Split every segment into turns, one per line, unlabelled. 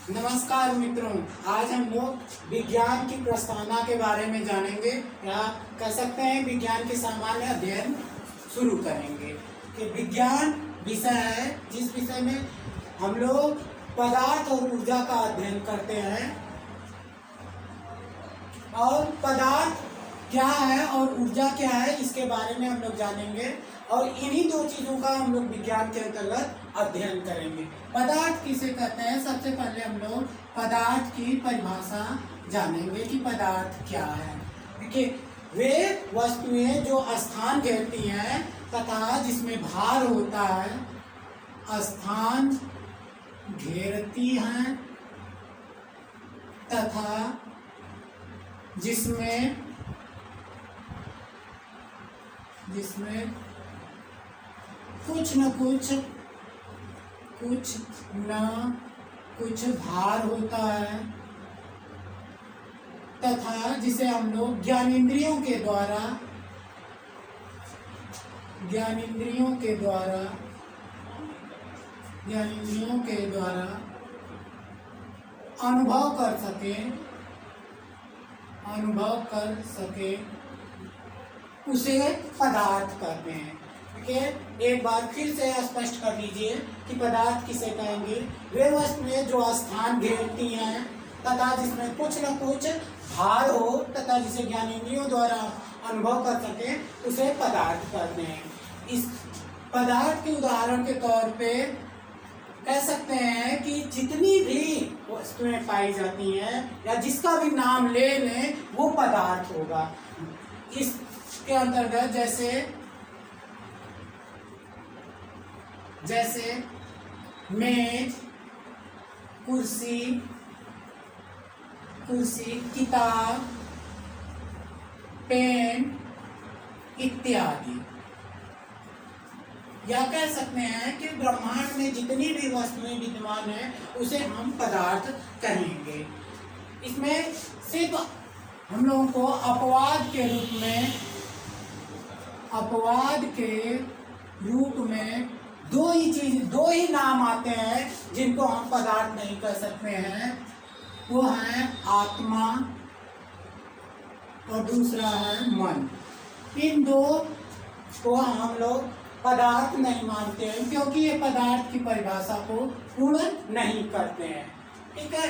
नमस्कार मित्रों, आज हम लोग विज्ञान की प्रस्तावना के बारे में जानेंगे या कह सकते हैं विज्ञान के सामान्य अध्ययन शुरू करेंगे। कि विज्ञान विषय है जिस विषय में हम लोग पदार्थ और ऊर्जा का अध्ययन करते हैं और पदार्थ क्या है और ऊर्जा क्या है इसके बारे में हम लोग जानेंगे और इन्हीं दो चीज़ों का हम लोग विज्ञान के अंतर्गत अध्ययन करेंगे। पदार्थ किसे कहते हैं? सबसे पहले हम लोग पदार्थ की परिभाषा जानेंगे कि पदार्थ क्या है। देखिए, वे वस्तुएं जो स्थान घेरती हैं तथा जिसमें भार होता है, स्थान घेरती हैं तथा जिसमें कुछ न कुछ भार होता है तथा जिसे हम लोग ज्ञानेंद्रियों के द्वारा अनुभव कर सके उसे पदार्थ कहते हैं। ठीक है, एक बार फिर से स्पष्ट कर लीजिए कि पदार्थ किसे कहेंगे? वे वस्तुएं जो स्थान घेरती हैं तथा जिसमें कुछ न कुछ भार हो तथा जिसे ज्ञानेंद्रियों द्वारा अनुभव कर सके उसे पदार्थ कहते हैं। इस पदार्थ के उदाहरण के तौर पे कह सकते हैं कि जितनी भी वस्तुएं पाई जाती हैं या जिसका भी नाम ले लें वो पदार्थ होगा। इसके अंतर्गत जैसे मेज, कुर्सी, किताब, पेन इत्यादि। या कह सकते हैं कि ब्रह्मांड में जितनी भी वस्तुएं विद्यमान हैं उसे हम पदार्थ कहेंगे। इसमें सिर्फ हम लोगों को अपवाद के रूप में दो ही नाम आते हैं जिनको हम पदार्थ नहीं कह सकते हैं। वो है आत्मा और दूसरा है मन। इन दो को हम लोग पदार्थ नहीं मानते हैं क्योंकि ये पदार्थ की परिभाषा को पूर्ण नहीं करते हैं। ठीक है,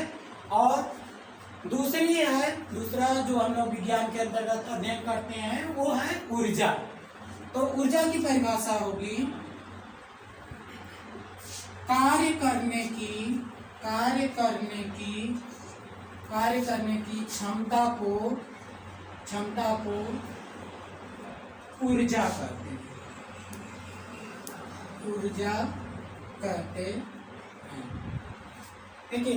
और दूसरा जो हम लोग विज्ञान के अंतर्गत अध्ययन करते हैं वो है ऊर्जा। तो ऊर्जा की परिभाषा होगी कार्य करने की क्षमता को ऊर्जा कहते हैं। देखिए,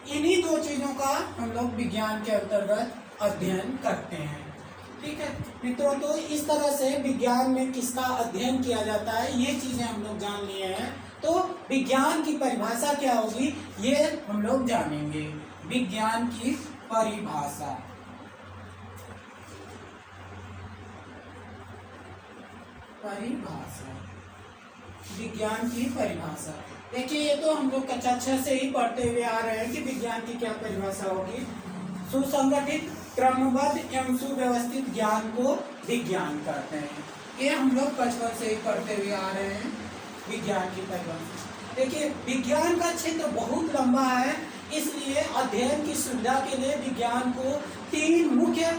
इन्हीं दो चीजों का हम लोग विज्ञान के अंतर्गत अध्ययन करते हैं। ठीक है मित्रों, तो इस तरह से विज्ञान में किसका अध्ययन किया जाता है ये चीजें हम लोग जान लिए हैं। तो विज्ञान की परिभाषा क्या होगी ये हम लोग जानेंगे। विज्ञान की परिभाषा, विज्ञान की परिभाषा। देखिए, ये तो हम लोग कक्षा 6 से ही पढ़ते हुए आ रहे हैं कि विज्ञान की क्या परिभाषा होगी। सुसंगठित, क्रमबद्ध एवं सुव्यवस्थित ज्ञान को विज्ञान कहते हैं। ये हम लोग बचपन से ही पढ़ते हुए आ रहे हैं विज्ञान की परिभाषा। देखिए, विज्ञान का क्षेत्र बहुत लंबा है, इसलिए अध्ययन की सुविधा के लिए विज्ञान को 3 मुख्य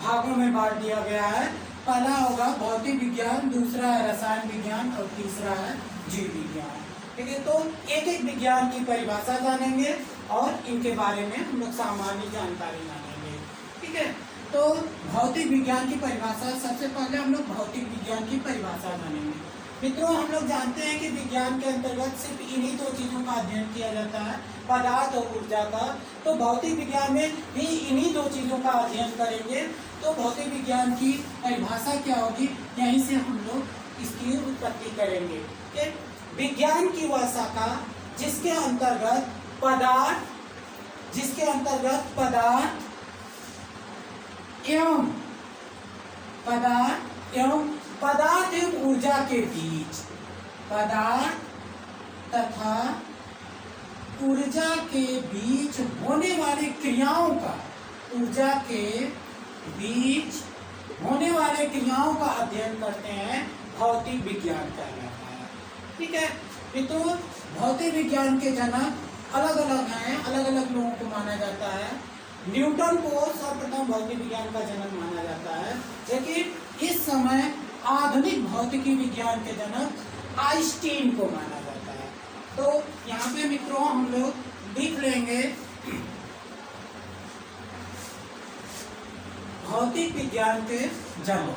भागों में बांट दिया गया है। पहला होगा भौतिक विज्ञान, दूसरा है रसायन विज्ञान और तीसरा है जीव विज्ञान। ठीक है, तो एक एक विज्ञान की परिभाषा जानेंगे और इनके बारे में हम लोग सामान्य जानकारी जानेंगे। ठीक है, तो भौतिक विज्ञान की परिभाषा, सबसे पहले हम लोग भौतिक विज्ञान की परिभाषा जानेंगे। मित्रों, हम लोग जानते हैं कि विज्ञान के अंतर्गत सिर्फ इन्हीं दो चीज़ों का अध्ययन किया जाता है, पदार्थ और ऊर्जा का। तो भौतिक विज्ञान में भी इन्हीं दो चीज़ों का अध्ययन करेंगे। तो भौतिक विज्ञान की परिभाषा क्या होगी, यहीं से हम लोग इसकी उत्पत्ति करेंगे। विज्ञान की वह शाखा जिसके अंतर्गत पदार्थ एवं ऊर्जा के बीच, पदार्थ तथा ऊर्जा के बीच होने वाली क्रियाओं का, ऊर्जा के बीच होने वाले क्रियाओं का अध्ययन करते हैं, भौतिक विज्ञान कहलाता है। ठीक है, ये तो भौतिक विज्ञान के जनक अलग अलग हैं, अलग अलग लोगों को माना जाता है। न्यूटन को सर्वप्रथम भौतिक विज्ञान का जनक माना जाता है, लेकिन इस समय आधुनिक भौतिकी विज्ञान के जनक आइंस्टीन को माना जाता है। तो यहाँ पे मित्रों हम लोग लिख लेंगे भौतिक विज्ञान के जनक,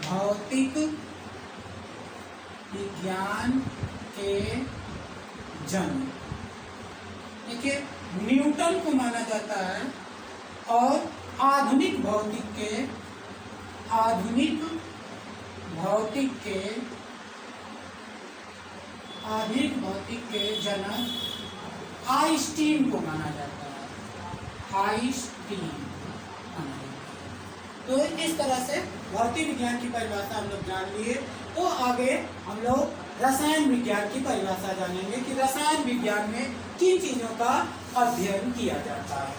भौतिक विज्ञान के जनक। देखिए, न्यूटन को माना जाता है और आधुनिक भौतिक के जनक आइंस्टीन को माना जाता है, आइंस्टीन माना जाता है। तो इस तरह से भौतिक विज्ञान की परिभाषा हम लोग जान लिए। तो आगे हम लोग रसायन विज्ञान की परिभाषा जानेंगे कि रसायन विज्ञान में किन चीजों का अध्ययन किया जाता है।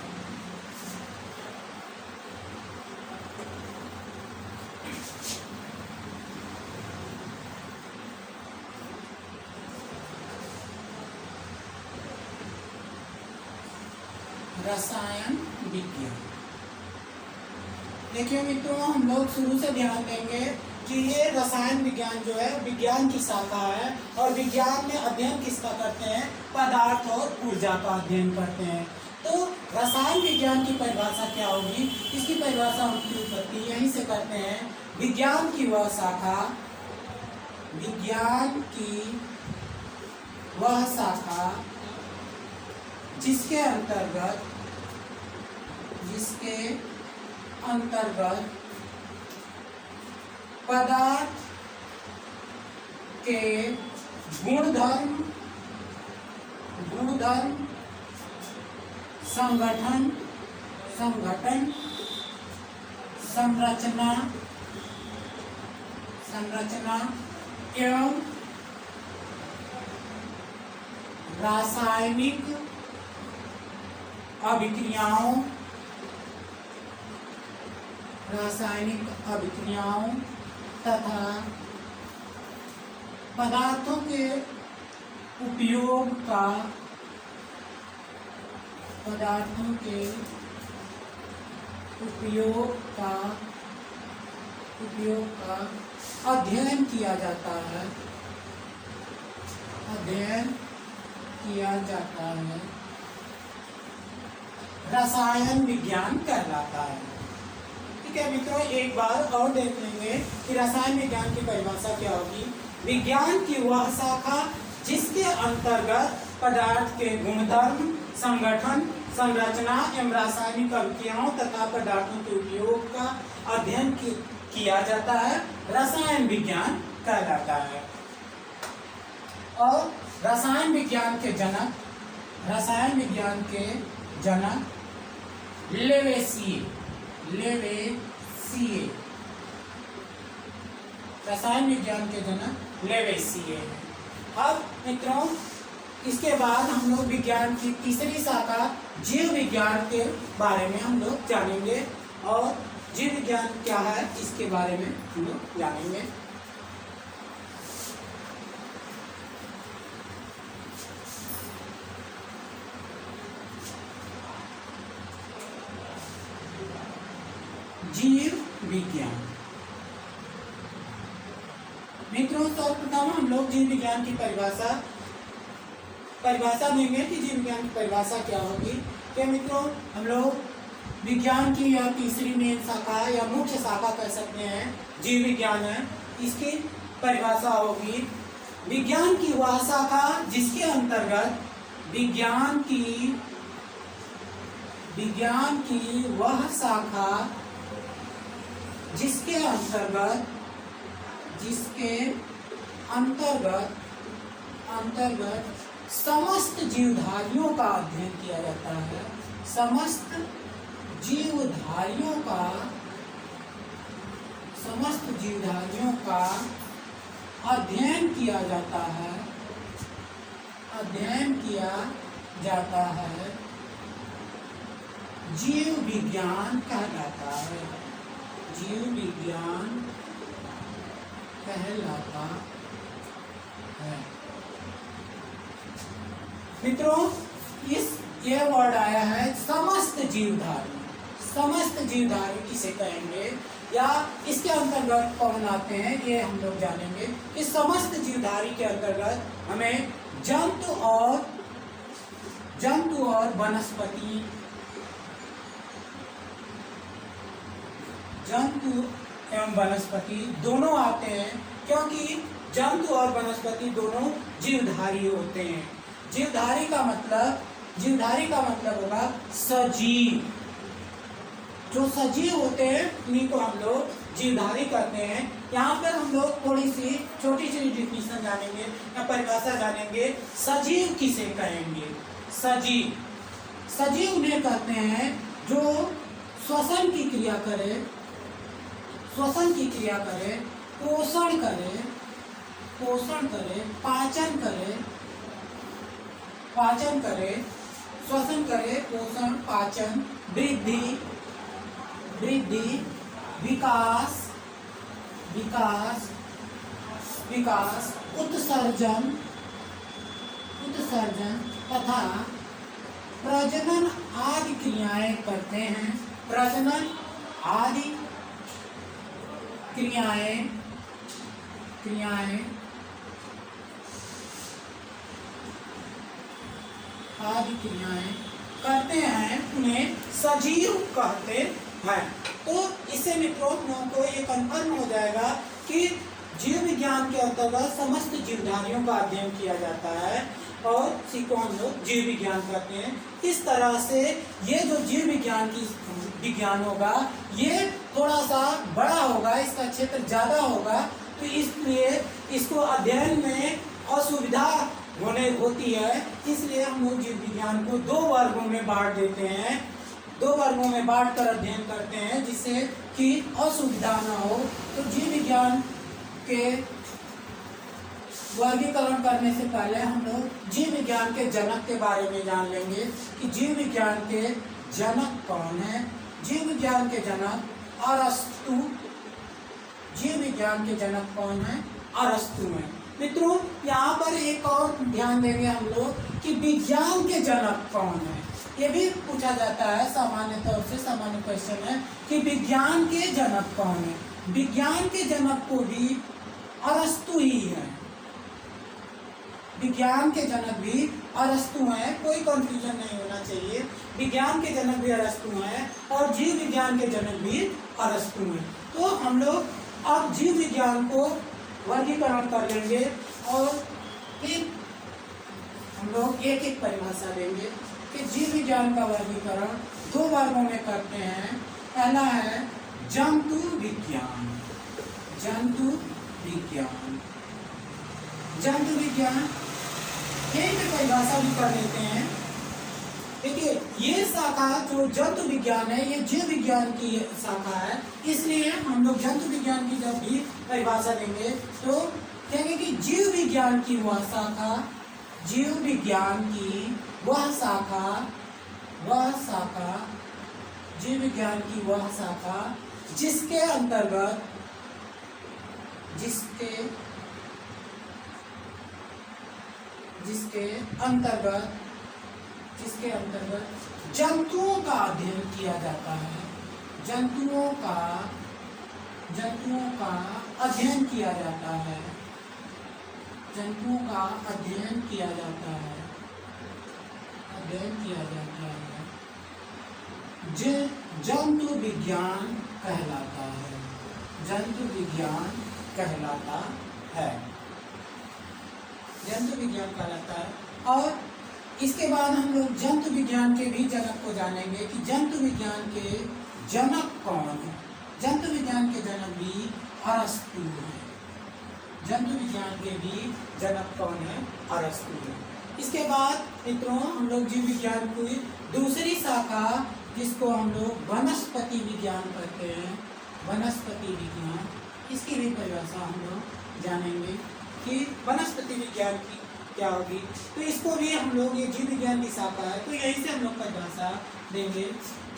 रसायन विज्ञान, देखिए मित्रों, हम लोग शुरू से ध्यान देंगे कि ये रसायन विज्ञान जो है विज्ञान की शाखा है और विज्ञान में अध्ययन किसका करते हैं, पदार्थ और ऊर्जा का अध्ययन करते हैं। तो रसायन विज्ञान की परिभाषा क्या होगी, इसकी परिभाषा उनकी उत्पत्ति यहीं से करते हैं। विज्ञान की वह शाखा, विज्ञान की वह शाखा जिसके अंतर्गत पदार्थ के गुणधर्म, संगठन, संरचना एवं रासायनिक अभिक्रियाओं तथा पदार्थों के उपयोग का अध्ययन किया जाता है, रसायन विज्ञान कहलाता है। ठीक है मित्रों, एक बार और देख लेंगे कि रसायन विज्ञान की परिभाषा क्या होगी। विज्ञान की वह शाखा जिसके अंतर्गत पदार्थ के गुणधर्म, संगठन, संरचना एवं रासायनिक अभिक्रियाओं तथा पदार्थों के उपयोग का अध्ययन किया जाता है, रसायन विज्ञान कहलाता है। और रसायन विज्ञान के जनक लेवेसिए, रसायन विज्ञान के जनक लेवेसिए। अब मित्रों, इसके बाद हम लोग विज्ञान की तीसरी शाखा जीव विज्ञान के बारे में हम लोग जानेंगे और जीव विज्ञान क्या है इसके बारे में हम लोग जानेंगे। जीव विज्ञान मित्रों, सर्वप्रथम हम लोग जीव विज्ञान की परिभाषा देंगे कि जीव विज्ञान की परिभाषा क्या होगी। क्या मित्रों, हम लोग विज्ञान की यह तीसरी मेन शाखा या मुख्य शाखा कह सकते हैं, जीव विज्ञान है। इसकी परिभाषा होगी विज्ञान की वह शाखा जिसके अंतर्गत विज्ञान की वह शाखा जिसके अंतर्गत समस्त जीवधारियों का अध्ययन किया जाता है, समस्त जीवधारियों का अध्ययन किया जाता है, अध्ययन किया जाता है जीव विज्ञान कहलाता है। जीव विज्ञान कहलाता है। मित्रों, ये वर्ड आया है समस्त जीवधारी। समस्त जीवधारी किसे कहेंगे या इसके अंतर्गत कौन आते हैं, ये हम लोग जानेंगे। इस समस्त जीवधारी के अंतर्गत हमें जंतु और वनस्पति, जंतु एवं वनस्पति दोनों आते हैं, क्योंकि जंतु और वनस्पति दोनों जीवधारी होते हैं। जीवधारी का मतलब होगा सजीव। जो सजीव होते हैं उन्हीं को हम लोग जीवधारी कहते हैं। यहाँ पर हम लोग थोड़ी सी छोटी सी डिफिनेशन जानेंगे या परिभाषा जानेंगे। सजीव किसे कहेंगे? सजीव उन्हें कहते हैं जो श्वसन की क्रिया करे, पोषण करे, पाचन करे, श्वसन करे, पोषण, पाचन, वृद्धि, विकास, उत्सर्जन तथा प्रजनन आदि क्रियाएं करते हैं। प्रजनन आदि क्रियाएं करते हैं, उन्हें सजीव कहते हैं। तो इससे मित्रों को ये कंफर्म हो जाएगा कि जीव विज्ञान के अंतर्गत समस्त जीवधारियों का अध्ययन किया जाता है और इसी को हम लोग जीव विज्ञान कहते हैं। इस तरह से ये जो जीव विज्ञान होगा ये थोड़ा सा बड़ा होगा, इसका क्षेत्र ज्यादा होगा, तो इसलिए इसको अध्ययन में असुविधा होती है। इसलिए हम लोग जीव विज्ञान को 2 वर्गों में बांट देते हैं, 2 वर्गों में बांट कर अध्ययन करते हैं, जिससे कि असुविधा न हो। तो जीव विज्ञान के वर्गीकरण करने से पहले हम लोग जीव विज्ञान के जनक के बारे में जान लेंगे कि जीव विज्ञान के जनक कौन है। जीव विज्ञान के जनक अरस्तु। जीव विज्ञान के जनक कौन है? अरस्तु है। मित्रों, यहाँ पर एक और ध्यान देंगे हम लोग कि विज्ञान के जनक कौन है। ये भी पूछा जाता है सामान्य तौर से, सामान्य क्वेश्चन है कि विज्ञान के जनक कौन है। विज्ञान के जनक को भी अरस्तु ही है। विज्ञान के जनक भी अरस्तु हैं, कोई कंफ्यूजन नहीं होना चाहिए। विज्ञान के जनक भी अरस्तु हैं और जीव विज्ञान के जनक भी अरस्तु हैं। तो हम लोग अब जीव विज्ञान को वर्गीकरण कर लेंगे और फिर हम लोग एक एक परिभाषा देंगे कि जीव विज्ञान का वर्गीकरण 2 वर्गों में करते हैं। पहला है जंतु विज्ञान। यही पे परिभाषा भी कर लेते हैं। देखिए, ये शाखा जो जंतु विज्ञान है ये जीव विज्ञान की शाखा है, इसलिए हम लोग जंतु विज्ञान की जब भी परिभाषा देंगे तो कहेंगे कि जीव विज्ञान की वह शाखा, जीव विज्ञान की वह शाखा जिसके अंतर्गत जंतुओं का अध्ययन किया जाता है। जंतुओं का अध्ययन किया जाता है। जंतु विज्ञान कहलाता है। और इसके बाद हम लोग जंतु विज्ञान के भी जनक को जानेंगे कि जंतु विज्ञान के जनक कौन है। जंतु विज्ञान के जनक भी अरस्तु है। इसके बाद मित्रों हम लोग जीव विज्ञान की दूसरी शाखा जिसको हम लोग वनस्पति विज्ञान कहते हैं, वनस्पति विज्ञान, इसकी भी परिभाषा हम लोग जानेंगे कि वनस्पति विज्ञान की क्या होगी। तो इसको भी हम लोग, ये जीव विज्ञान की शाखा है, तो यहीं से हम लोग परिभाषा देंगे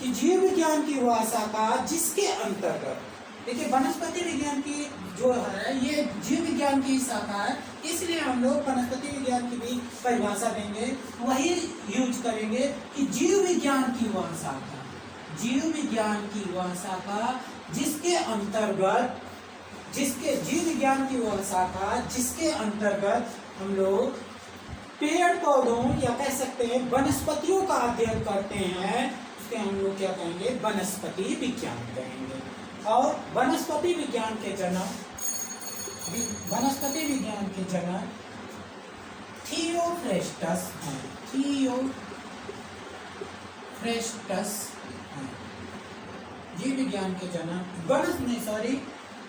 कि जीव विज्ञान की वह शाखा जिसके अंतर्गत, देखिए वनस्पति विज्ञान की जो है ये जीव विज्ञान की शाखा है, इसलिए हम लोग वनस्पति विज्ञान की भी परिभाषा देंगे, वही यूज करेंगे कि जीव विज्ञान की वह शाखा, जीव विज्ञान की वह शाखा जिसके अंतर्गत, जिसके जीव विज्ञान की वह शाखा जिसके अंतर्गत हम लोग पेड़ पौधों या कह सकते हैं वनस्पतियों का अध्ययन करते हैं, उसके हम लोग क्या कहेंगे, वनस्पति विज्ञान कहेंगे। और वनस्पति विज्ञान के जनक, वनस्पति विज्ञान के जनक थियोफ्रेस्टस हैं, थियोफ्रेस्टस हैं जीव विज्ञान के जनक,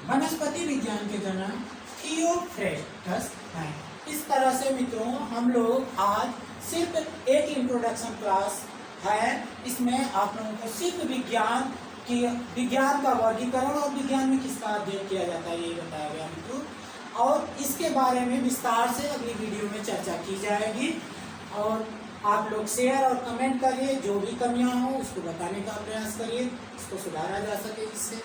वनस्पति विज्ञान के जनक थियोफ्रेस्टस हैं। इस तरह से मित्रों हम लोग आज सिर्फ एक इंट्रोडक्शन क्लास है, इसमें आप लोगों को सिर्फ विज्ञान की, विज्ञान का वर्गीकरण और विज्ञान में किसका अध्ययन किया जाता है ये बताया गया मित्रों, और इसके बारे में विस्तार से अगली वीडियो में चर्चा की जाएगी। और आप लोग शेयर और कमेंट करिए, जो भी कमियां हो उसको बताने का प्रयास करिए, इसको सुधारा जा सके इससे।